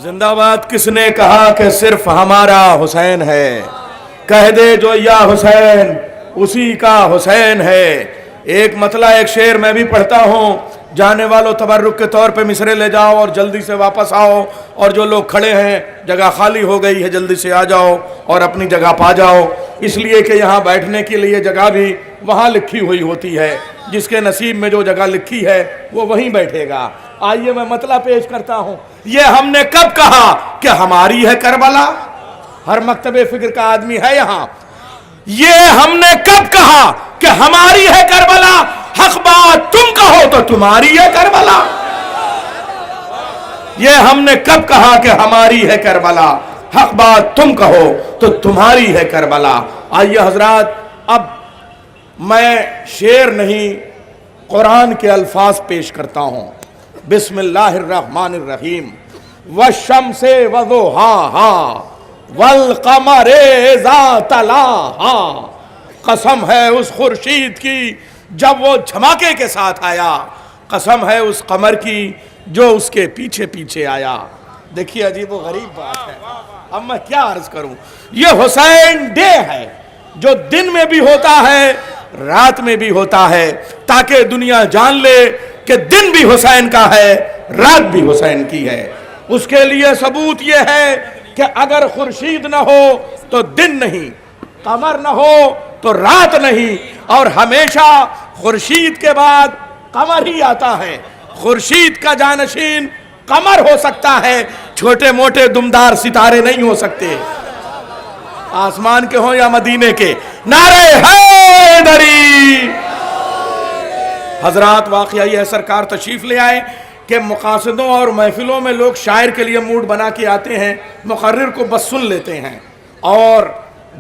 زندہ باد کس نے کہا کہ صرف ہمارا حسین ہے؟ کہہ دے جو یا حسین اسی کا حسین ہے۔ ایک مطلع ایک شعر میں بھی پڑھتا ہوں، جانے والوں تبرک کے طور پہ مصرے لے جاؤ اور جلدی سے واپس آؤ، اور جو لوگ کھڑے ہیں جگہ خالی ہو گئی ہے جلدی سے آ جاؤ اور اپنی جگہ پا جاؤ، اس لیے کہ یہاں بیٹھنے کے لیے جگہ بھی وہاں لکھی ہوئی ہوتی ہے، جس کے نصیب میں جو جگہ لکھی ہے وہ وہیں بیٹھے گا۔ آئیے میں مطلع پیش کرتا ہوں۔ یہ ہم نے کب کہا کہ ہماری ہے کربلا؟ ہر مکتب فکر کا آدمی ہے یہاں۔ یہ ہم نے کب کہا کہ ہماری ہے کربلا؟ حق بات تم کہو تو تمہاری ہے کربلا۔ یہ ہم نے کب کہا کہ ہماری ہے کربلا؟ حق بات تم کہو تو تمہاری ہے کربلا۔ آئیے حضرات، اب میں شعر نہیں قرآن کے الفاظ پیش کرتا ہوں۔ بسم اللہ الرحمن الرحیم۔ والشمس وضحاها والقمر اذا تلاها، قسم ہے اس خورشید کی جب وہ دھماکے کے ساتھ آیا، قسم ہے اس قمر کی جو اس کے پیچھے پیچھے آیا۔ دیکھیے عجیب و غریب بات ہے، اب میں کیا عرض کروں۔ یہ حسین ڈے ہے جو دن میں بھی ہوتا ہے رات میں بھی ہوتا ہے، تاکہ دنیا جان لے کہ دن بھی حسین کا ہے رات بھی حسین کی ہے۔ اس کے لیے ثبوت یہ ہے کہ اگر خورشید نہ ہو تو دن نہیں، قمر نہ ہو تو رات نہیں، اور ہمیشہ خورشید کے بعد قمر ہی آتا ہے۔ خورشید کا جانشین قمر ہو سکتا ہے، چھوٹے موٹے دمدار ستارے نہیں ہو سکتے، آسمان کے ہوں یا مدینے کے۔ نعرہ حیدری! حضرات واقعہ یہ ہے، سرکار تشریف لے آئے کہ مقاصدوں اور محفلوں میں لوگ شاعر کے لیے موڈ بنا کے آتے ہیں، مقرر کو بس سن لیتے ہیں، اور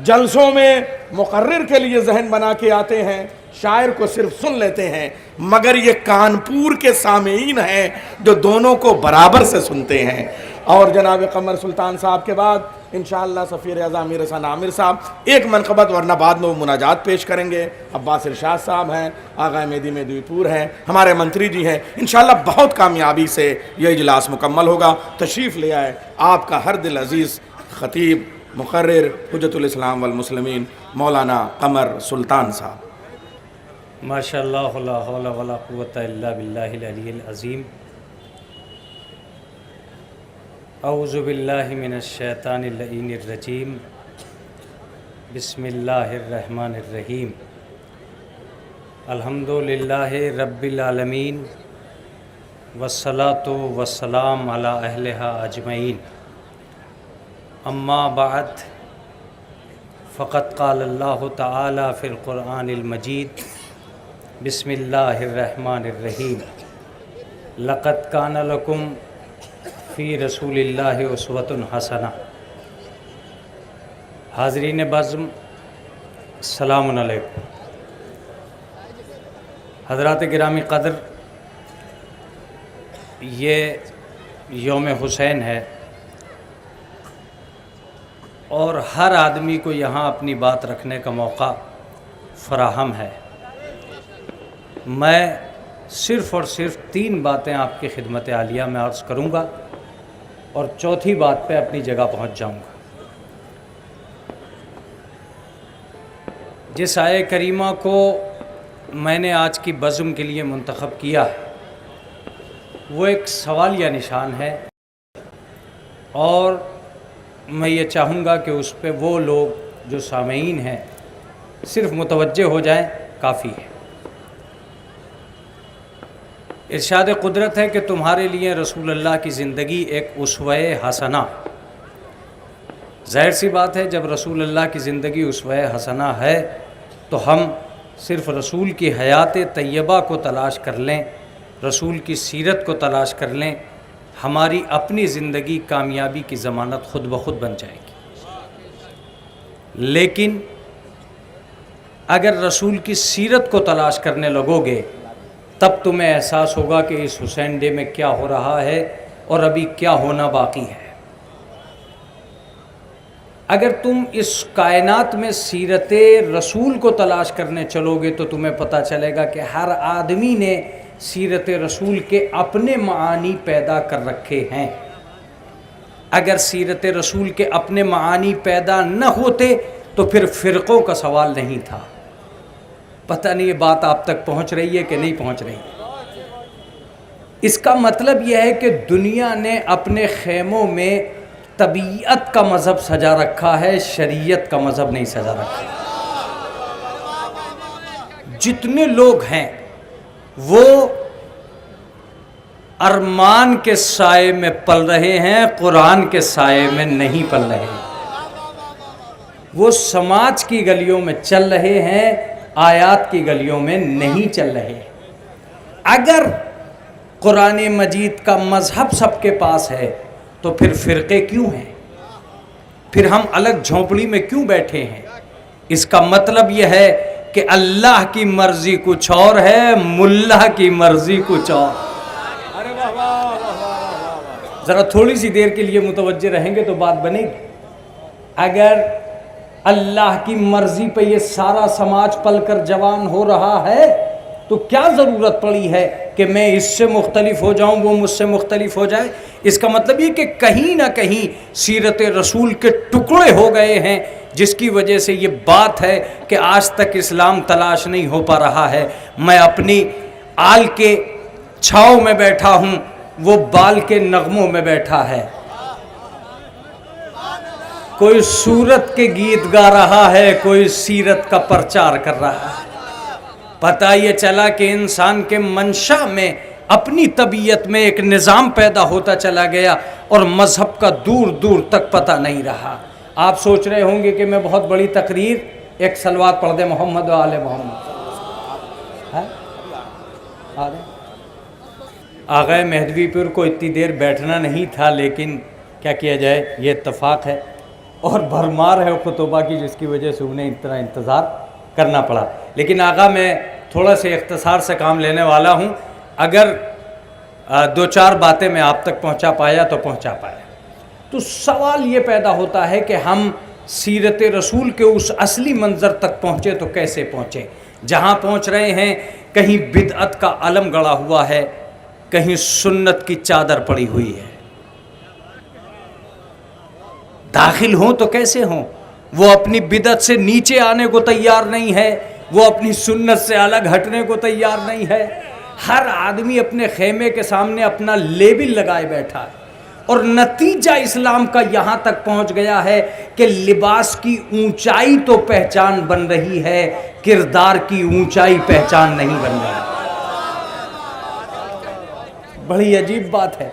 جلسوں میں مقرر کے لیے ذہن بنا کے آتے ہیں، شاعر کو صرف سن لیتے ہیں۔ مگر یہ کانپور کے سامعین ہیں جو دونوں کو برابر سے سنتے ہیں۔ اور جناب قمر سلطان صاحب کے بعد انشاءاللہ سفیر اعظم امیر حسن عامر صاحب ایک منقبت، ورنہ بعد میں وہ مناجات پیش کریں گے۔ عباس ارشاد صاحب ہیں، آغا مہدی مہدوی پور ہیں، ہمارے منتری جی ہیں۔ انشاءاللہ بہت کامیابی سے یہ اجلاس مکمل ہوگا۔ تشریف لے آئے آپ کا ہر دل عزیز خطیب مقرر حجت الاسلام والمسلمین مولانا قمر سلطان صاحب۔ ماشاءاللہ لا حول ولا قوة الا باللہ العلی العظیم۔ اعوذ باللہ من الشیطان اللعین الرجیم۔ بسم اللہ الرحمن الرحیم۔ الحمدللہ رب العالمین والصلاة والسلام علی اہلہا اجمعین۔ اما بعد فقد قال اللہ تعالی فی القرآن المجید۔ بسم اللہ الرحمن الرحیم۔ لقد کان لکم فی رسول اللہ اسوۃ حسنہ۔ حاضرین بزم السلام علیکم۔ حضرات گرامی قدر، یہ یوم حسین ہے اور ہر آدمی کو یہاں اپنی بات رکھنے کا موقع فراہم ہے۔ میں صرف اور صرف 3 باتیں آپ کی خدمت عالیہ میں عرض کروں گا اور چوتھی بات پہ اپنی جگہ پہنچ جاؤں گا۔ جس آیہ کریمہ کو میں نے آج کی بزم کے لیے منتخب کیا وہ ایک سوالیہ نشان ہے، اور میں یہ چاہوں گا کہ اس پہ وہ لوگ جو سامعین ہیں صرف متوجہ ہو جائیں، کافی ہے۔ ارشاد قدرت ہے کہ تمہارے لیے رسول اللہ کی زندگی ایک اسوہ حسنہ۔ ظاہر سی بات ہے، جب رسول اللہ کی زندگی اسوہ حسنہ ہے تو ہم صرف رسول کی حیات طیبہ کو تلاش کر لیں، رسول کی سیرت کو تلاش کر لیں، ہماری اپنی زندگی کامیابی کی ضمانت خود بخود بن جائے گی۔ لیکن اگر رسول کی سیرت کو تلاش کرنے لگو گے تب تمہیں احساس ہوگا کہ اس حسین ڈے میں کیا ہو رہا ہے اور ابھی کیا ہونا باقی ہے۔ اگر تم اس کائنات میں سیرت رسول کو تلاش کرنے چلو گے تو تمہیں پتہ چلے گا کہ ہر آدمی نے سیرت رسول کے اپنے معانی پیدا کر رکھے ہیں۔ اگر سیرت رسول کے اپنے معانی پیدا نہ ہوتے تو پھر فرقوں کا سوال نہیں تھا۔ پتہ نہیں یہ بات آپ تک پہنچ رہی ہے کہ نہیں پہنچ رہی۔ اس کا مطلب یہ ہے کہ دنیا نے اپنے خیموں میں طبیعت کا مذہب سجا رکھا ہے، شریعت کا مذہب نہیں سجا رکھا ہے۔ جتنے لوگ ہیں وہ ارمان کے سائے میں پل رہے ہیں، قرآن کے سائے میں نہیں پل رہے ہیں۔ وہ سماج کی گلیوں میں چل رہے ہیں، آیات کی گلیوں میں نہیں چل رہے۔ اگر قرآن مجید کا مذہب سب کے پاس ہے تو پھر فرقے کیوں ہیں؟ پھر ہم الگ جھونپڑی میں کیوں بیٹھے ہیں؟ اس کا مطلب یہ ہے کہ اللہ کی مرضی کچھ اور ہے، ملا کی مرضی کچھ اور۔ ذرا تھوڑی سی دیر کے لیے متوجہ رہیں گے تو بات بنے گی۔ اگر اللہ کی مرضی پہ یہ سارا سماج پل کر جوان ہو رہا ہے تو کیا ضرورت پڑی ہے کہ میں اس سے مختلف ہو جاؤں، وہ مجھ سے مختلف ہو جائے؟ اس کا مطلب یہ کہ کہیں نہ کہیں سیرت رسول کے ٹکڑے ہو گئے ہیں، جس کی وجہ سے یہ بات ہے کہ آج تک اسلام تلاش نہیں ہو پا رہا ہے۔ میں اپنی آل کے چھاؤں میں بیٹھا ہوں، وہ بال کے نغموں میں بیٹھا ہے۔ کوئی سورت کے گیت گا رہا ہے، کوئی سیرت کا پرچار کر رہا ہے۔ پتہ یہ چلا کہ انسان کے منشا میں اپنی طبیعت میں ایک نظام پیدا ہوتا چلا گیا اور مذہب کا دور دور تک پتہ نہیں رہا۔ آپ سوچ رہے ہوں گے کہ میں بہت بڑی تقریر، ایک صلوات پڑھ دے محمد و آل محمد۔ آغا مہدوی پور کو اتنی دیر بیٹھنا نہیں تھا، لیکن کیا کیا جائے، یہ اتفاق ہے اور بھرمار ہے خطبہ کی، جس کی وجہ سے انہیں اتنا انتظار کرنا پڑا۔ لیکن آقا میں تھوڑا سے اختصار سے کام لینے والا ہوں، اگر دو چار باتیں میں آپ تک پہنچا پایا تو پہنچا پایا۔ تو سوال یہ پیدا ہوتا ہے کہ ہم سیرت رسول کے اس اصلی منظر تک پہنچے تو کیسے پہنچے؟ جہاں پہنچ رہے ہیں کہیں بدعت کا علم گڑا ہوا ہے، کہیں سنت کی چادر پڑی ہوئی ہے۔ داخل ہوں تو کیسے ہوں؟ وہ اپنی بدعت سے نیچے آنے کو تیار نہیں ہے، وہ اپنی سنت سے الگ ہٹنے کو تیار نہیں ہے۔ ہر آدمی اپنے خیمے کے سامنے اپنا لیبل لگائے بیٹھا ہے، اور نتیجہ اسلام کا یہاں تک پہنچ گیا ہے کہ لباس کی اونچائی تو پہچان بن رہی ہے، کردار کی اونچائی پہچان نہیں بن رہی۔ بڑی عجیب بات ہے،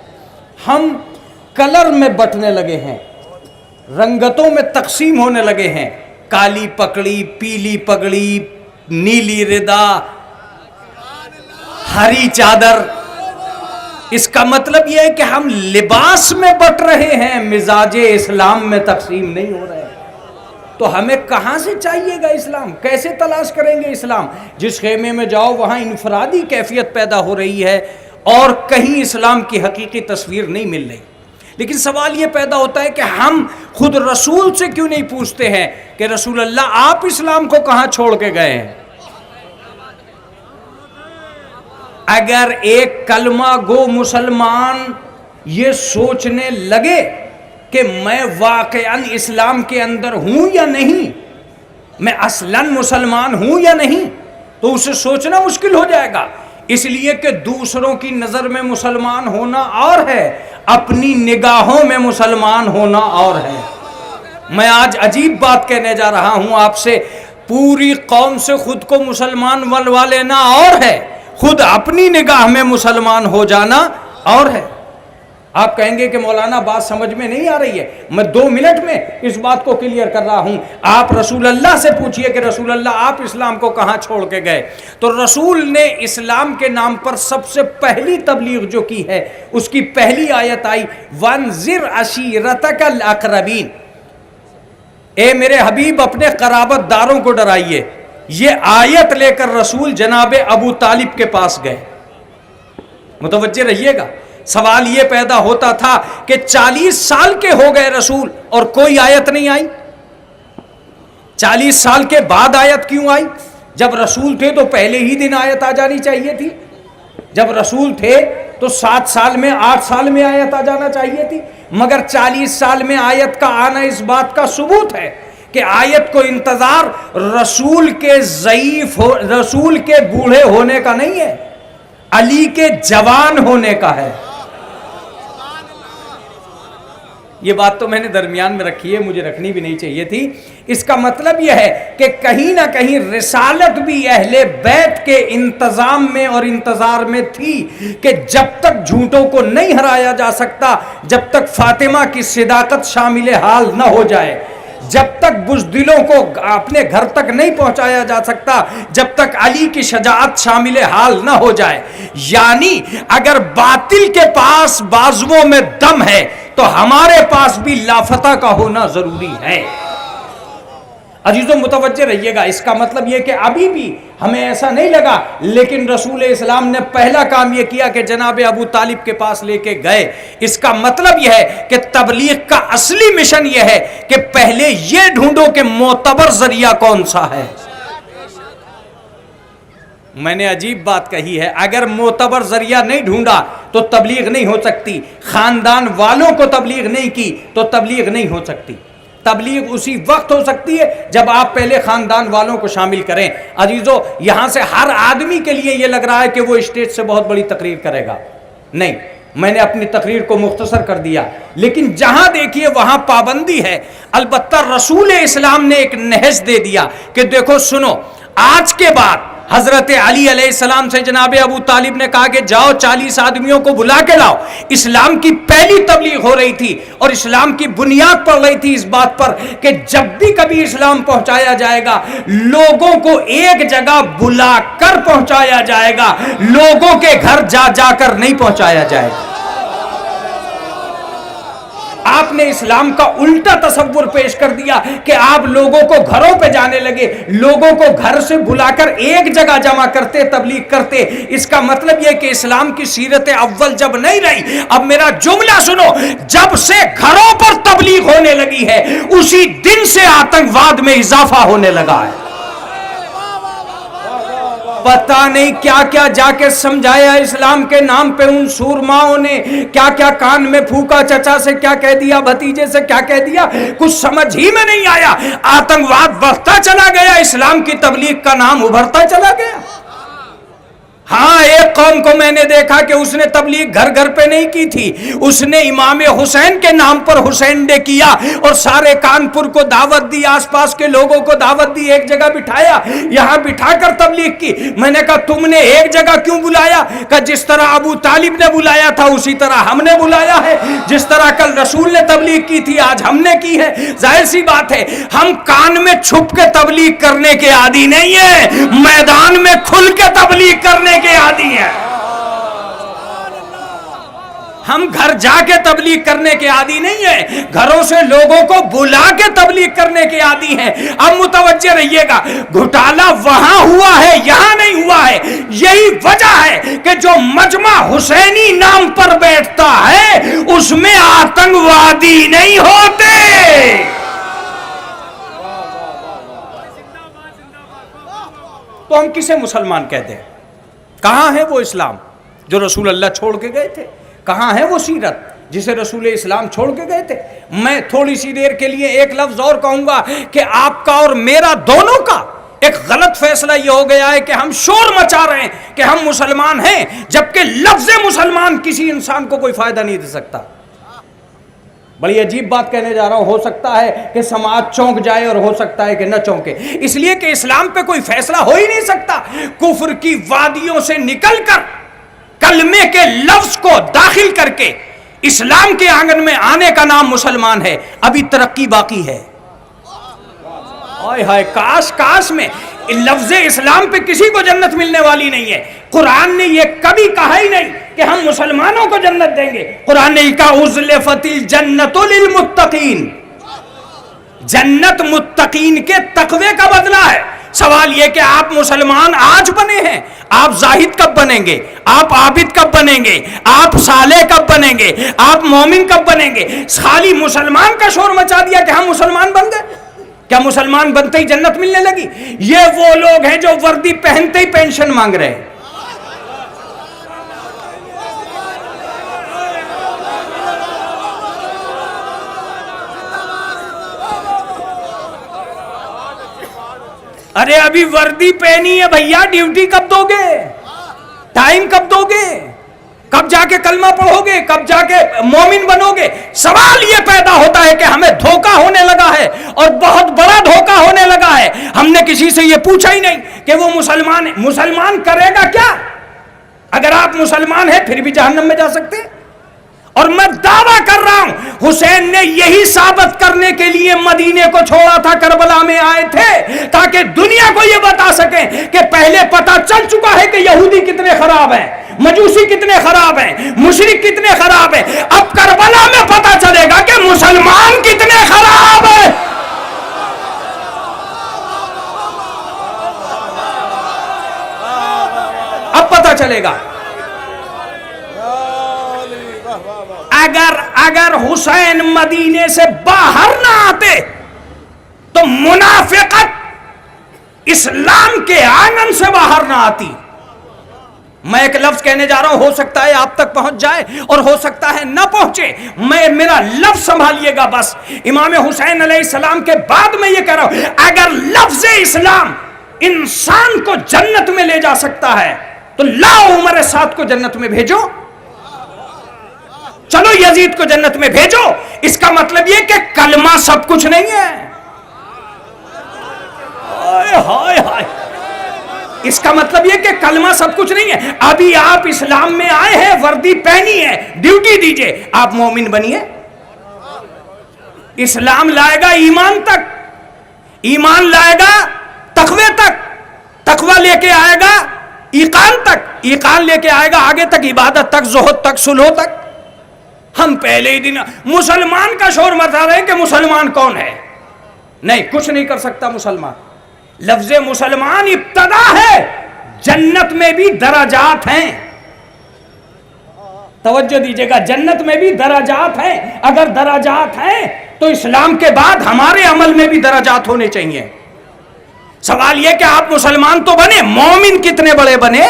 ہم کلر میں بٹنے لگے ہیں، رنگتوں میں تقسیم ہونے لگے ہیں، کالی پگڑی، پیلی پگڑی، نیلی ردا، ہری چادر۔ اس کا مطلب یہ ہے کہ ہم لباس میں بٹ رہے ہیں، مزاج اسلام میں تقسیم نہیں ہو رہے۔ تو ہمیں کہاں سے چاہیے گا اسلام؟ کیسے تلاش کریں گے اسلام؟ جس خیمے میں جاؤ وہاں انفرادی کیفیت پیدا ہو رہی ہے اور کہیں اسلام کی حقیقی تصویر نہیں مل رہی۔ لیکن سوال یہ پیدا ہوتا ہے کہ ہم خود رسول سے کیوں نہیں پوچھتے ہیں کہ رسول اللہ آپ اسلام کو کہاں چھوڑ کے گئے ہیں؟ اگر ایک کلمہ گو مسلمان یہ سوچنے لگے کہ میں واقعاً اسلام کے اندر ہوں یا نہیں، میں اصلاً مسلمان ہوں یا نہیں، تو اسے سوچنا مشکل ہو جائے گا۔ اس لیے کہ دوسروں کی نظر میں مسلمان ہونا اور ہے، اپنی نگاہوں میں مسلمان ہونا اور ہے۔ میں آج عجیب بات کہنے جا رہا ہوں آپ سے، پوری قوم سے خود کو مسلمان ولوا لینا اور ہے، خود اپنی نگاہ میں مسلمان ہو جانا اور ہے۔ آپ کہیں گے کہ مولانا بات سمجھ میں نہیں آ رہی ہے، میں 2 منٹ میں اس بات کو کلیئر کر رہا ہوں۔ آپ رسول اللہ سے پوچھئے کہ رسول اللہ آپ اسلام کو کہاں چھوڑ کے گئے، تو رسول نے اسلام کے نام پر سب سے پہلی تبلیغ جو کی ہے، اس کی پہلی آیت آئی وَانذِرْ عَشِيرَتَكَ الْأَقْرَبِينَ، اے میرے حبیب اپنے قرابت داروں کو ڈرائیے۔ یہ آیت لے کر رسول جناب ابو طالب کے پاس گئے۔ متوجہ رہیے گا، سوال یہ پیدا ہوتا تھا کہ 40 سال کے ہو گئے رسول اور کوئی آیت نہیں آئی، 40 سال کے بعد آیت کیوں آئی؟ جب رسول تھے تو پہلے ہی دن آیت آ جانی چاہیے تھی، جب رسول تھے تو 7 سال میں 8 سال میں آیت آ جانا چاہیے تھی۔ مگر 40 سال میں آیت کا آنا اس بات کا ثبوت ہے کہ آیت کو انتظار رسول کے ضعیف رسول کے بوڑھے ہونے کا نہیں ہے، علی کے جوان ہونے کا ہے۔ یہ بات تو میں نے درمیان میں رکھی ہے، مجھے رکھنی بھی نہیں چاہیے تھی۔ اس کا مطلب یہ ہے کہ کہیں نہ کہیں رسالت بھی اہل بیت کے انتظام میں اور انتظار میں تھی کہ جب تک جھوٹوں کو نہیں ہرایا جا سکتا، جب تک فاطمہ کی صداقت شامل حال نہ ہو جائے، جب تک بزدلوں کو اپنے گھر تک نہیں پہنچایا جا سکتا، جب تک علی کی شجاعت شامل حال نہ ہو جائے، یعنی اگر باطل کے پاس بازوؤں میں دم ہے تو ہمارے پاس بھی لافتہ کا ہونا ضروری ہے۔ عزیزوں متوجہ رہیے گا، اس کا مطلب یہ کہ ابھی بھی ہمیں ایسا نہیں لگا، لیکن رسول اسلام نے پہلا کام یہ کیا کہ جناب ابو طالب کے پاس لے کے گئے۔ اس کا مطلب یہ ہے کہ تبلیغ کا اصلی مشن یہ ہے کہ پہلے یہ ڈھونڈو کہ معتبر ذریعہ کون سا ہے۔ میں نے عجیب بات کہی ہے، اگر معتبر ذریعہ نہیں ڈھونڈا تو تبلیغ نہیں ہو سکتی، خاندان والوں کو تبلیغ نہیں کی تو تبلیغ نہیں ہو سکتی۔ تبلیغ اسی وقت ہو سکتی ہے جب آپ پہلے خاندان والوں کو شامل کریں۔ عزیزو، یہاں سے ہر آدمی کے لیے یہ لگ رہا ہے کہ وہ اسٹیج سے بہت بڑی تقریر کرے گا، نہیں، میں نے اپنی تقریر کو مختصر کر دیا، لیکن جہاں دیکھیے وہاں پابندی ہے۔ البتہ رسول اسلام نے ایک نہج دے دیا کہ دیکھو سنو، آج کے بعد حضرت علی علیہ السلام سے جناب ابو طالب نے کہا کہ جاؤ 40 آدمیوں کو بلا کے لاؤ۔ اسلام کی پہلی تبلیغ ہو رہی تھی اور اسلام کی بنیاد پڑ رہی تھی اس بات پر کہ جب بھی کبھی اسلام پہنچایا جائے گا، لوگوں کو ایک جگہ بلا کر پہنچایا جائے گا، لوگوں کے گھر جا جا کر نہیں پہنچایا جائے گا۔ آپ نے اسلام کا الٹا تصور پیش کر دیا کہ آپ لوگوں کو گھروں پہ جانے لگے، لوگوں کو گھر سے بلا کر ایک جگہ جمع کرتے، تبلیغ کرتے۔ اس کا مطلب یہ کہ اسلام کی سیرت اول جب نہیں رہی، اب میرا جملہ سنو، جب سے گھروں پر تبلیغ ہونے لگی ہے اسی دن سے آتنکواد میں اضافہ ہونے لگا ہے۔ پتہ نہیں کیا کیا جا کے سمجھایا اسلام کے نام پہ ان سورماؤں نے، کیا کیا کان میں پھونکا، چچا سے کیا کہہ دیا، بھتیجے سے کیا کہہ دیا، کچھ سمجھ ہی میں نہیں آیا۔ آتنکواد بڑھتا چلا گیا، اسلام کی تبلیغ کا نام ابھرتا چلا گیا۔ ہاں، ایک قوم کو میں نے دیکھا کہ اس نے تبلیغ گھر گھر پہ نہیں کی تھی، اس نے امام حسین کے نام پر حسین ڈے کیا اور سارے کانپور کو دعوت دی، آس پاس کے لوگوں کو دعوت دی، ایک جگہ بٹھایا، یہاں بٹھا کر تبلیغ کی۔ میں نے کہا تم نے ایک جگہ کیوں بلایا؟ کہ جس طرح ابو طالب نے بلایا تھا اسی طرح ہم نے بلایا ہے، جس طرح کل رسول نے تبلیغ کی تھی آج ہم نے کی ہے۔ ظاہر سی بات ہے ہم کان میں چھپ کے تبلیغ کرنے کے عادی نہیں ہیں، میدان میں کھل کے تبلیغ کرنے کے عادی ہیں۔ ہم گھر جا کے تبلیغ کرنے کے عادی نہیں ہیں، گھروں سے لوگوں کو بلا کے تبلیغ کرنے کے عادی ہیں۔ اب متوجہ رہیے گا، گھوٹالا وہاں ہوا ہے یہاں نہیں ہوا ہے۔ یہی وجہ ہے کہ جو مجمع حسینی نام پر بیٹھتا ہے اس میں آتنکوادی نہیں ہوتے۔ تو ہم کسے مسلمان کہتے ہیں؟ کہاں ہے وہ اسلام جو رسول اللہ چھوڑ کے گئے تھے؟ کہاں ہے وہ سیرت جسے رسول اسلام چھوڑ کے گئے تھے؟ میں تھوڑی سی دیر کے لیے ایک لفظ اور کہوں گا کہ آپ کا اور میرا دونوں کا ایک غلط فیصلہ یہ ہو گیا ہے کہ ہم شور مچا رہے ہیں کہ ہم مسلمان ہیں، جبکہ لفظ مسلمان کسی انسان کو کوئی فائدہ نہیں دے سکتا۔ بڑی عجیب بات کہنے جا رہا ہوں، ہو سکتا ہے کہ سماج چونک جائے اور ہو سکتا ہے کہ نہ چونکے، اس لیے کہ اسلام پہ کوئی فیصلہ ہو ہی نہیں سکتا۔ کفر کی وادیوں سے نکل کر کلمے کے لفظ کو داخل کر کے اسلام کے آنگن میں آنے کا نام مسلمان ہے۔ ابھی ترقی باقی ہے۔ ہائے کاش میں لفظ اسلام پہ کسی کو جنت ملنے والی نہیں ہے۔ قرآن نے یہ کبھی کہا ہی نہیں کہ ہم مسلمانوں کو جنت دیں گے۔ قرآن نے کہا اُزْلِفَتِ الْجَنَّةُ لِلْمُتَّقِينَ، جنت متقین کے تقوی کا بدلہ ہے۔ سوال یہ کہ آپ مسلمان آج بنے ہیں، آپ زاہد کب بنیں گے؟ آپ عابد کب بنیں گے؟ آپ صالح کب بنیں گے؟ آپ مومن کب بنیں گے؟ خالی مسلمان کا شور مچا دیا کہ ہم مسلمان بن گئے۔ کیا مسلمان بنتے ہی جنت ملنے لگی؟ یہ وہ لوگ ہیں جو وردی پہنتے ہی پینشن مانگ رہے ہیں۔ ارے ابھی وردی پہنی ہے بھیا، ڈیوٹی کب دو گے؟ ٹائم کب دو گے؟ کب جا کے کلمہ پڑھو گے؟ کب جا کے مومن بنو گے؟ سوال یہ پیدا ہوتا ہے کہ ہمیں دھوکہ ہونے لگا ہے، اور بہت بڑا دھوکہ ہونے لگا ہے۔ ہم نے کسی سے یہ پوچھا ہی نہیں کہ وہ مسلمان ہے۔ مسلمان کرے گا کیا؟ اگر آپ مسلمان ہیں پھر بھی جہنم میں جا سکتے ہیں۔ اور میں دعویٰ کر رہا ہوں حسین نے یہی ثابت کرنے کے لیے مدینے کو چھوڑا تھا، کربلا میں آئے تھے تاکہ دنیا کو یہ بتا سکیں کہ پہلے پتہ چل چکا ہے کہ یہودی کتنے خراب ہیں، مجوسی کتنے خراب ہیں، مشرک کتنے خراب ہیں، اب کربلا میں پتہ چلے گا کہ مسلمان کتنے خراب ہیں۔ اب پتہ چلے گا۔ اگر حسین مدینے سے باہر نہ آتے تو منافقت اسلام کے آنگن سے باہر نہ آتی۔ میں ایک لفظ کہنے جا رہا ہوں، ہو سکتا ہے آپ تک پہنچ جائے اور ہو سکتا ہے نہ پہنچے، میرا لفظ سنبھالیے گا بس۔ امام حسین علیہ السلام کے بعد میں یہ کہہ رہا ہوں، اگر لفظ اسلام انسان کو جنت میں لے جا سکتا ہے تو لاؤ عمر سعد کو جنت میں بھیجو، چلو یزید کو جنت میں بھیجو۔ اس کا مطلب یہ کہ کلمہ سب کچھ نہیں ہے۔ ہائے ہائے، اس کا مطلب یہ کہ کلمہ سب کچھ نہیں ہے۔ ابھی آپ اسلام میں آئے ہیں، وردی پہنی ہے، ڈیوٹی دیجئے، آپ مومن بنیے۔ اسلام لائے گا ایمان تک، ایمان لائے گا تقوی تک، تقوی لے کے آئے گا ایقان تک، ایقان لے کے آئے گا آگے تک عبادت تک، زہد تک، صلح تک۔ ہم پہلے ہی دن مسلمان کا شور مچا رہے ہیں کہ مسلمان کون ہے؟ نہیں، کچھ نہیں کر سکتا مسلمان۔ لفظ مسلمان ابتدا ہے، جنت میں بھی درجات ہیں۔ توجہ دیجئے گا، جنت میں بھی درجات ہیں۔ اگر درجات ہیں تو اسلام کے بعد ہمارے عمل میں بھی درجات ہونے چاہیے۔ سوال یہ کہ آپ مسلمان تو بنے، مومن کتنے بڑے بنے؟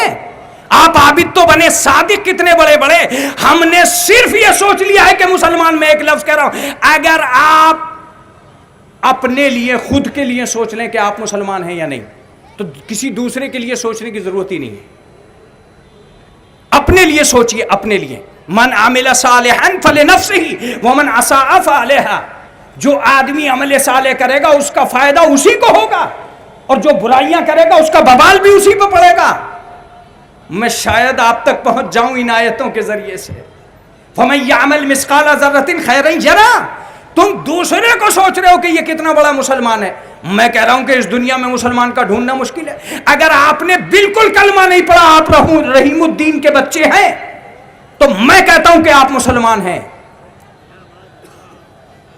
آپ عابد تو بنے، صادق کتنے بڑے بڑے؟ ہم نے صرف یہ سوچ لیا ہے کہ مسلمان، میں ایک لفظ کہہ رہا ہوں، اگر آپ اپنے لیے خود کے لیے سوچ لیں کہ آپ مسلمان ہیں یا نہیں تو کسی دوسرے کے لیے سوچنے کی ضرورت ہی نہیں ہے۔ اپنے لیے سوچئے، اپنے لیے۔ من عمل صالحا فلنفسه ومن اساء فعليها، جو آدمی عمل صالح کرے گا اس کا فائدہ اسی کو ہوگا، اور جو برائیاں کرے گا اس کا ببال بھی اسی پہ پڑے گا۔ میں شاید آپ تک پہنچ جاؤں ان آیتوں کے ذریعے سے۔ فَمَن يَعْمَلْ مِثْقَالَ ذَرَّةٍ خَيْرًا يَرَهُ، تم دوسرے کو سوچ رہے ہو کہ یہ کتنا بڑا مسلمان ہے۔ میں کہہ رہا ہوں کہ اس دنیا میں مسلمان کا ڈھونڈنا مشکل ہے۔ اگر آپ نے بالکل کلمہ نہیں پڑھا، آپ رحیم الدین کے بچے ہیں، تو میں کہتا ہوں کہ آپ مسلمان ہیں۔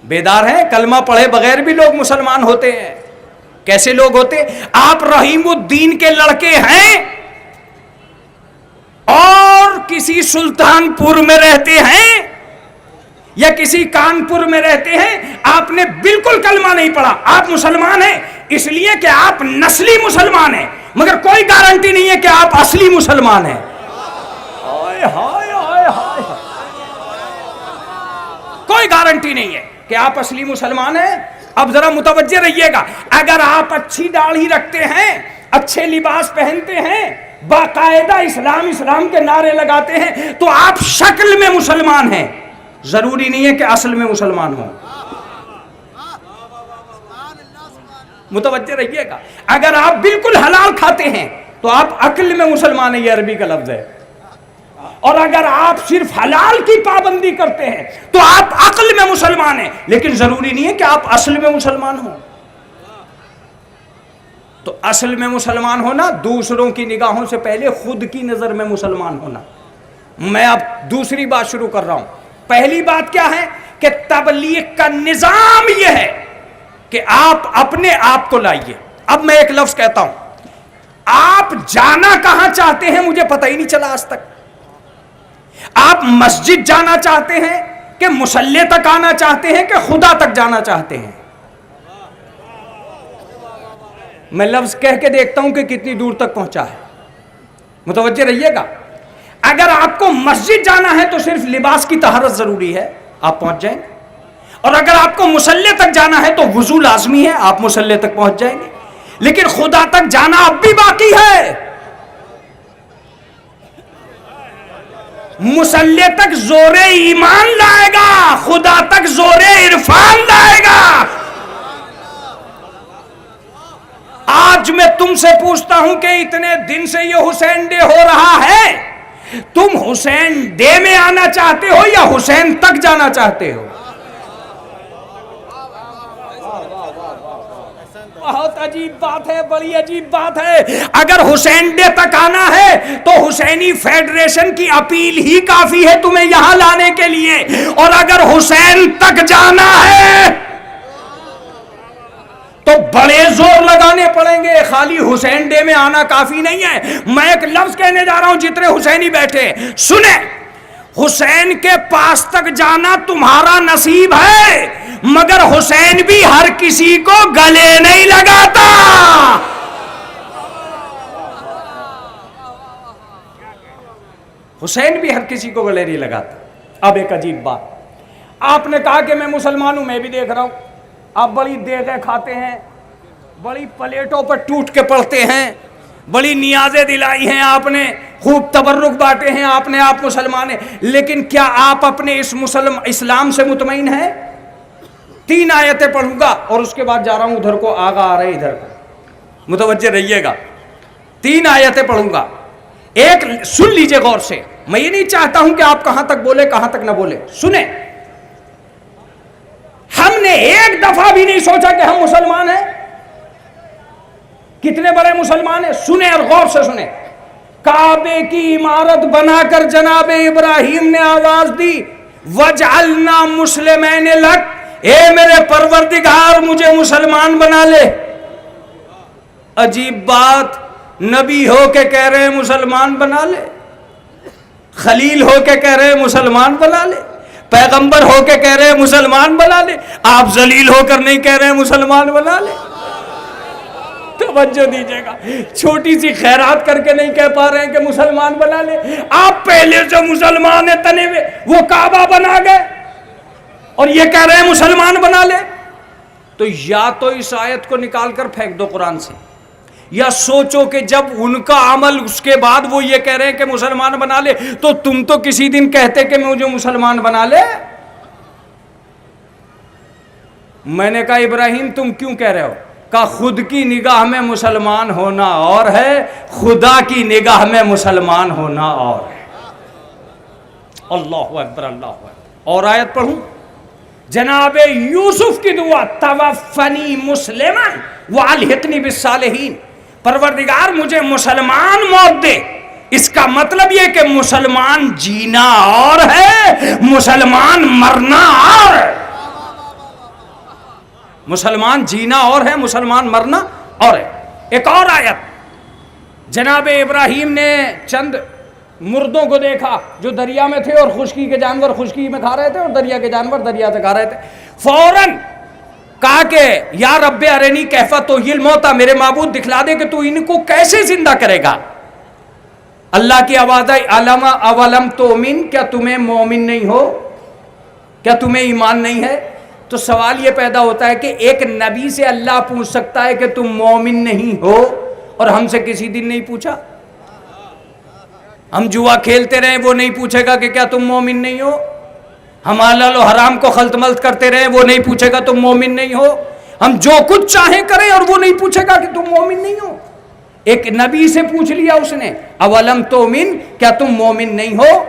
بیدار ہیں؟ کلمہ پڑھے بغیر بھی لوگ مسلمان ہوتے ہیں۔ کیسے لوگ ہوتے؟ آپ رحیم الدین کے لڑکے ہیں اور کسی سلطان پور میں رہتے ہیں یا کسی کانپور میں رہتے ہیں، آپ نے بالکل کلمہ نہیں پڑھا، آپ مسلمان ہیں اس لیے کہ آپ نسلی مسلمان ہیں، مگر کوئی گارنٹی نہیں ہے کہ آپ اصلی مسلمان ہیں۔ کوئی گارنٹی نہیں ہے کہ آپ اصلی مسلمان ہیں۔ اب ذرا متوجہ رہیے گا، اگر آپ اچھی داڑھی رکھتے ہیں، اچھے لباس پہنتے ہیں، باقاعدہ اسلام اسلام کے نعرے لگاتے ہیں، تو آپ شکل میں مسلمان ہیں، ضروری نہیں ہے کہ اصل میں مسلمان ہوں۔ متوجہ رہیے گا، اگر آپ بالکل حلال کھاتے ہیں تو آپ عقل میں مسلمان ہیں، یہ عربی کا لفظ ہے، اور اگر آپ صرف حلال کی پابندی کرتے ہیں تو آپ عقل میں مسلمان ہیں، لیکن ضروری نہیں ہے کہ آپ اصل میں مسلمان ہوں۔ تو اصل میں مسلمان ہونا، دوسروں کی نگاہوں سے پہلے خود کی نظر میں مسلمان ہونا۔ میں اب دوسری بات شروع کر رہا ہوں۔ پہلی بات کیا ہے کہ تبلیغ کا نظام یہ ہے کہ آپ اپنے آپ کو لائیے۔ اب میں ایک لفظ کہتا ہوں، آپ جانا کہاں چاہتے ہیں مجھے پتہ ہی نہیں چلا آج تک۔ آپ مسجد جانا چاہتے ہیں کہ مصلی تک آنا چاہتے ہیں کہ خدا تک جانا چاہتے ہیں؟ میں لفظ کہہ کے دیکھتا ہوں کہ کتنی دور تک پہنچا ہے۔ متوجہ رہیے گا، اگر آپ کو مسجد جانا ہے تو صرف لباس کی طہارت ضروری ہے، آپ پہنچ جائیں گے، اور اگر آپ کو مصلی تک جانا ہے تو وضو لازمی ہے، آپ مصلی تک پہنچ جائیں گے۔ لیکن خدا تک جانا اب بھی باقی ہے. مسلح تک زور ایمان لائے گا، خدا تک زور عرفان لائے گا. آج میں تم سے پوچھتا ہوں کہ اتنے دن سے یہ حسین ڈے ہو رہا ہے، تم حسین ڈے میں آنا چاہتے ہو یا حسین تک جانا چاہتے ہو؟ بہت عجیب بات ہے، بڑی عجیب بات ہے. اگر حسین ڈے تک آنا ہے تو حسینی فیڈریشن کی اپیل ہی کافی ہے تمہیں یہاں لانے کے لیے، اور اگر حسین تک جانا ہے تو بڑے زور لگانے پڑیں گے. خالی حسین ڈے میں آنا کافی نہیں ہے. میں ایک لفظ کہنے جا رہا ہوں، جتنے حسینی بیٹھے سنیں، حسین کے پاس تک جانا تمہارا نصیب ہے، مگر حسین بھی ہر کسی کو گلے نہیں لگاتا. حسین بھی ہر کسی کو گلے نہیں لگاتا. اب ایک عجیب بات، آپ نے کہا کہ میں مسلمان ہوں، میں بھی دیکھ رہا ہوں آپ بڑی دیگیں کھاتے ہیں، بڑی پلیٹوں پر ٹوٹ کے پڑتے ہیں، بڑی نیازیں دلائی ہیں آپ نے، خوب تبرک بانٹے ہیں آپ نے، آپ مسلمان ہیں. لیکن کیا آپ اپنے اس اسلام سے مطمئن ہیں؟ 3 آیتیں پڑھوں گا اور اس کے بعد جا رہا ہوں ادھر کو، آگا آ رہے ادھر کو، متوجہ رہیے گا. 3 آیتیں پڑھوں گا، ایک سن لیجئے غور سے. میں یہ نہیں چاہتا ہوں کہ آپ کہاں تک بولے کہاں تک نہ بولے. سنیں، ہم نے ایک دفعہ بھی نہیں سوچا کہ ہم مسلمان ہیں. کتنے بڑے مسلمان ہیں، سنیں اور غور سے سنیں. کعبے کی عمارت بنا کر جناب ابراہیم نے آواز دی، وَجْعَلْنَا مُسْلِمَيْنِ لَكَ، اے میرے پروردگار مجھے مسلمان بنا لے. عجیب بات، نبی ہو کے کہہ رہے ہیں مسلمان بنا لے، خلیل ہو کے کہہ رہے ہیں مسلمان بنا لے، پیغمبر ہو کے کہہ رہے ہیں مسلمان بنا لے. آپ ذلیل ہو کر نہیں کہہ رہے ہیں مسلمان بنا لے. توجہ دیجئے گا، چھوٹی سی خیرات کر کے نہیں کہہ پا رہے ہیں کہ مسلمان بنا لے. آپ پہلے جو مسلمان ہیں تنے ہوئے، وہ کعبہ بنا گئے اور یہ کہہ رہے ہیں مسلمان بنا لے. تو یا تو اس آیت کو نکال کر پھینک دو قرآن سے، یا سوچو کہ جب ان کا عمل اس کے بعد وہ یہ کہہ رہے ہیں کہ مسلمان بنا لے، تو تم تو کسی دن کہتے کہ مجھے مسلمان بنا لے. میں نے کہا ابراہیم تم کیوں کہہ رہے ہو؟ کہا خود کی نگاہ میں مسلمان ہونا اور ہے، خدا کی نگاہ میں مسلمان ہونا اور ہے. اللہ اکبر، اللہ اکبر. اور آیت پڑھوں، جناب یوسف کی دعا، توفنی مسلما والحقنی بالصالحین، پروردگار مجھے مسلمان موت دے. اس کا مطلب یہ کہ مسلمان جینا اور ہے، مسلمان مرنا اور ہے. مسلمان جینا اور ہے، مسلمان مرنا اور ہے. ایک اور آیت، جناب ابراہیم نے چند مردوں کو دیکھا جو دریا میں تھے، اور خشکی کے جانور خشکی میں کھا رہے تھے اور دریا کے جانور دریا سے کھا رہے تھے. فوراً کہا کہ یا رب ارنی کیف تحیی الموتیٰ، میرے معبود دکھلا دے کہ تو ان کو کیسے زندہ کرے گا. اللہ کی آواز آئی، اولم تؤمن، کیا تمہیں مومن نہیں ہو، کیا تمہیں ایمان نہیں ہے؟ تو سوال یہ پیدا ہوتا ہے کہ ایک نبی سے اللہ پوچھ سکتا ہے کہ تم مومن نہیں ہو، اور ہم سے کسی دن نہیں پوچھا؟ ہم جوا کھیلتے رہے، وہ نہیں پوچھے گا کہ کیا تم مومن نہیں ہو؟ ہم حلال و حرام کو خلط ملط کرتے رہے، وہ نہیں پوچھے گا تم مومن نہیں ہو؟ ہم جو کچھ چاہیں کریں اور وہ نہیں پوچھے گا کہ تم مومن نہیں ہو؟ ایک نبی سے پوچھ لیا اس نے، اولم تؤمن، کیا تم مومن نہیں ہو؟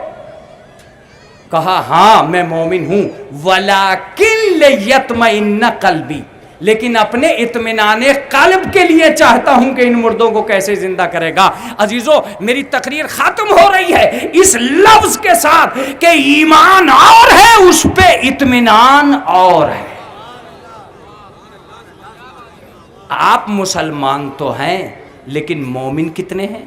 کہا ہاں میں مومن ہوں، ولیکن لیطمئن قلبی، لیکن اپنے اطمینان قلب کے لیے چاہتا ہوں کہ ان مردوں کو کیسے زندہ کرے گا. عزیزو، میری تقریر ختم ہو رہی ہے اس لفظ کے ساتھ کہ ایمان اور ہے، اس پہ اطمینان اور ہے. آپ مسلمان تو ہیں لیکن مومن کتنے ہیں؟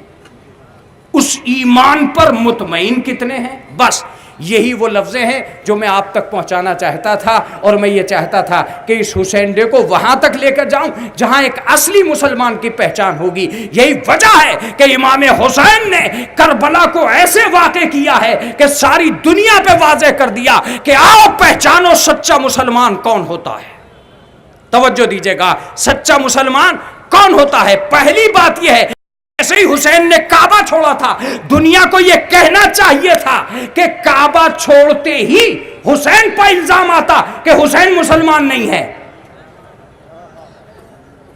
اس ایمان پر مطمئن کتنے ہیں؟ بس یہی وہ لفظیں ہیں جو میں آپ تک پہنچانا چاہتا تھا، اور میں یہ چاہتا تھا کہ اس حسین ڈے کو وہاں تک لے کر جاؤں جہاں ایک اصلی مسلمان کی پہچان ہوگی. یہی وجہ ہے کہ امام حسین نے کربلا کو ایسے واقع کیا ہے کہ ساری دنیا پہ واضح کر دیا کہ آؤ پہچانو سچا مسلمان کون ہوتا ہے. توجہ دیجئے گا، سچا مسلمان کون ہوتا ہے؟ پہلی بات یہ ہے، ایسے ہی حسین نے کعبہ چھوڑا تھا، دنیا کو یہ کہنا چاہیے تھا کہ کعبہ چھوڑتے ہی حسین پر الزام آتا کہ حسین مسلمان نہیں ہے،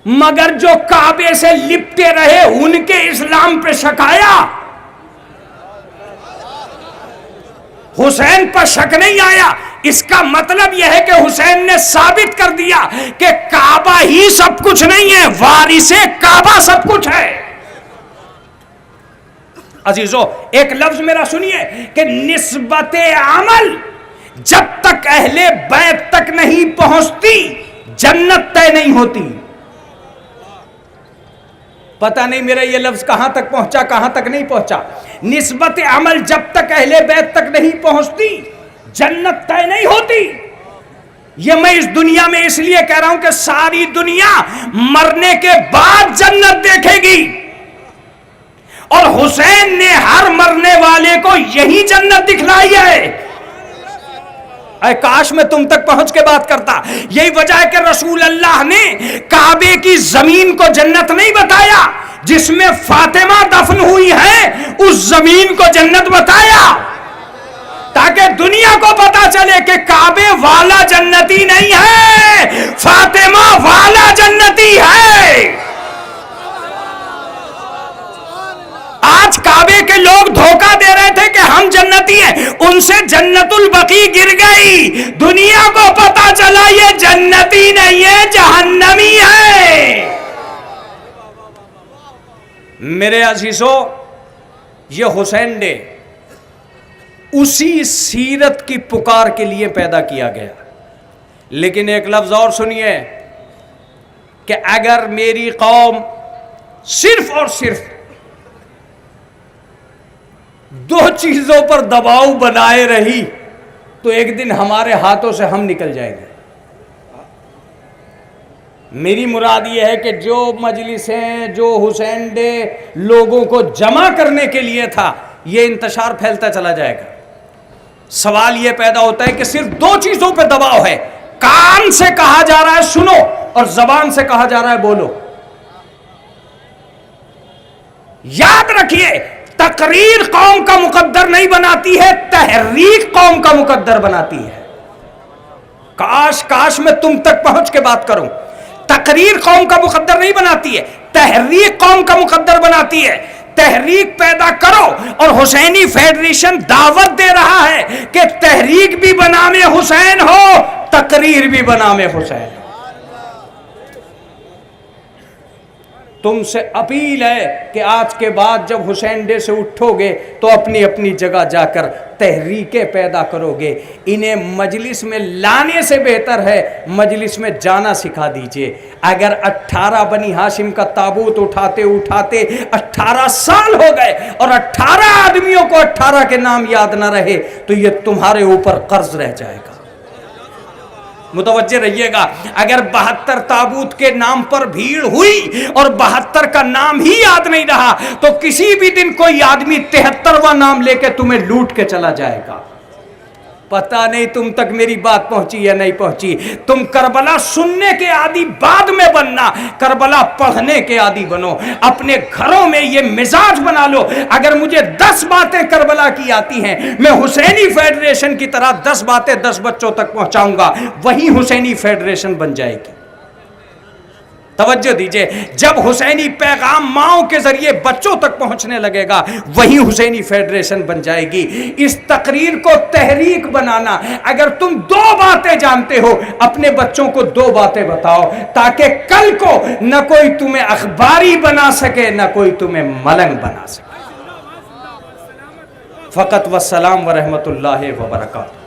مگر جو کعبے سے لپٹے رہے ان کے اسلام پہ شک آیا، حسین پر شک نہیں آیا۔ اس کا مطلب یہ ہے کہ حسین نے ثابت کر دیا کہ کعبہ ہی سب کچھ نہیں ہے، وارث کعبہ سب کچھ ہے۔ عزیزو ایک لفظ میرا سنیے کہ نسبت عمل جب تک اہل بیت تک نہیں پہنچتی جنت طے نہیں ہوتی۔ پتہ نہیں میرا یہ لفظ کہاں تک پہنچا کہاں تک نہیں پہنچا۔ نسبت عمل جب تک اہل بیت تک نہیں پہنچتی جنت طے نہیں ہوتی۔ یہ میں اس دنیا میں اس لیے کہہ رہا ہوں کہ ساری دنیا مرنے کے بعد جنت دیکھے گی، اور حسین نے ہر مرنے والے کو یہی جنت دکھلائی ہے۔ اے کاش میں تم تک پہنچ کے بات کرتا۔ یہی وجہ ہے کہ رسول اللہ نے کعبے کی زمین کو جنت نہیں بتایا، جس میں فاطمہ دفن ہوئی ہے اس زمین کو جنت بتایا، تاکہ دنیا کو پتا چلے کہ کعبے والا جنتی نہیں ہے، فاطمہ والا جنتی ہے۔ آج کعبے کے لوگ دھوکہ دے رہے تھے کہ ہم جنتی ہیں، ان سے جنت البقیع گر گئی، دنیا کو پتا چلا یہ جنتی نہیں ہے، جہنمی ہے۔ میرے عزیزو یہ حسین ڈے اسی سیرت کی پکار کے لیے پیدا کیا گیا، لیکن ایک لفظ اور سنیے کہ اگر میری قوم صرف اور صرف دو چیزوں پر دباؤ بنائے رہی تو ایک دن ہمارے ہاتھوں سے ہم نکل جائیں گے۔ میری مراد یہ ہے کہ جو مجلسیں، جو حسین ڈے لوگوں کو جمع کرنے کے لیے تھا، یہ انتشار پھیلتا چلا جائے گا۔ سوال یہ پیدا ہوتا ہے کہ صرف دو چیزوں پہ دباؤ ہے، کان سے کہا جا رہا ہے سنو، اور زبان سے کہا جا رہا ہے بولو۔ یاد رکھیے تقریر قوم کا مقدر نہیں بناتی ہے، تحریک قوم کا مقدر بناتی ہے۔ کاش میں تم تک پہنچ کے بات کروں۔ تقریر قوم کا مقدر نہیں بناتی ہے، تحریک قوم کا مقدر بناتی ہے۔ تحریک پیدا کرو، اور حسینی فیڈریشن دعوت دے رہا ہے کہ تحریک بھی بنام حسین ہو، تقریر بھی بنام حسین ہو۔ تم سے اپیل ہے کہ آج کے بعد جب حسین ڈے سے اٹھو گے تو اپنی اپنی جگہ جا کر تحریکیں پیدا کرو گے۔ انہیں مجلس میں لانے سے بہتر ہے مجلس میں جانا سکھا دیجئے۔ اگر 18 بنی ہاشم کا تابوت اٹھاتے اٹھاتے 18 سال ہو گئے اور 18 آدمیوں کو 18 کے نام یاد نہ رہے تو یہ تمہارے اوپر قرض رہ جائے گا۔ متوجہ رہیے گا، اگر 72 تابوت کے نام پر بھیڑ ہوئی اور 72 کا نام ہی یاد نہیں رہا تو کسی بھی دن کوئی آدمی 73واں نام لے کے تمہیں لوٹ کے چلا جائے گا۔ پتہ نہیں تم تک میری بات پہنچی یا نہیں پہنچی۔ تم کربلا سننے کے عادی بعد میں بننا، کربلا پڑھنے کے عادی بنو۔ اپنے گھروں میں یہ مزاج بنا لو، اگر مجھے 10 باتیں کربلا کی آتی ہیں، میں حسینی فیڈریشن کی طرح 10 باتیں 10 بچوں تک پہنچاؤں گا، وہی حسینی فیڈریشن بن جائے گی۔ توجہ دیجئے، جب حسینی پیغام ماؤں کے ذریعے بچوں تک پہنچنے لگے گا وہی حسینی فیڈریشن بن جائے گی۔ اس تقریر کو تحریک بنانا، اگر تم 2 باتیں جانتے ہو اپنے بچوں کو 2 باتیں بتاؤ، تاکہ کل کو نہ کوئی تمہیں اخباری بنا سکے نہ کوئی تمہیں ملنگ بنا سکے۔ فقط والسلام ورحمۃ اللہ وبرکاتہ۔